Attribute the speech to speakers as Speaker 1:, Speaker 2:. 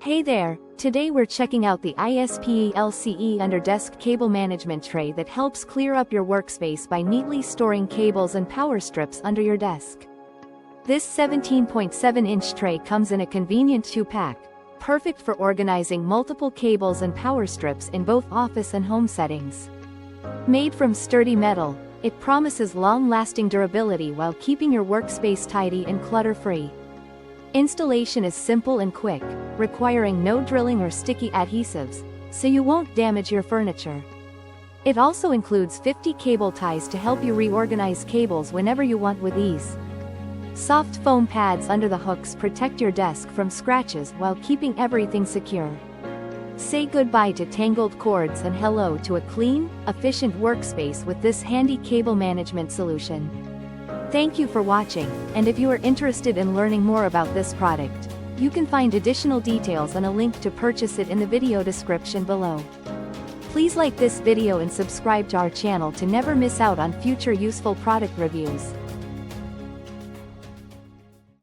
Speaker 1: Hey there, today we're checking out the iSPELCE Underdesk Cable Management Tray that helps clear up your workspace by neatly storing cables and power strips under your desk. This 17.7-inch tray comes in a convenient 2-pack, perfect for organizing multiple cables and power strips in both office and home settings. Made from sturdy metal, it promises long-lasting durability while keeping your workspace tidy and clutter-free. Installation is simple and quick, requiring no drilling or sticky adhesives, so you won't damage your furniture. It also includes 50 cable ties to help you reorganize cables whenever you want with ease. Soft foam pads under the hooks protect your desk from scratches while keeping everything secure. Say goodbye to tangled cords and hello to a clean, efficient workspace with this handy cable management solution. Thank you for watching, and if you are interested in learning more about this product, you can find additional details and a link to purchase it in the video description below. Please like this video and subscribe to our channel to never miss out on future useful product reviews.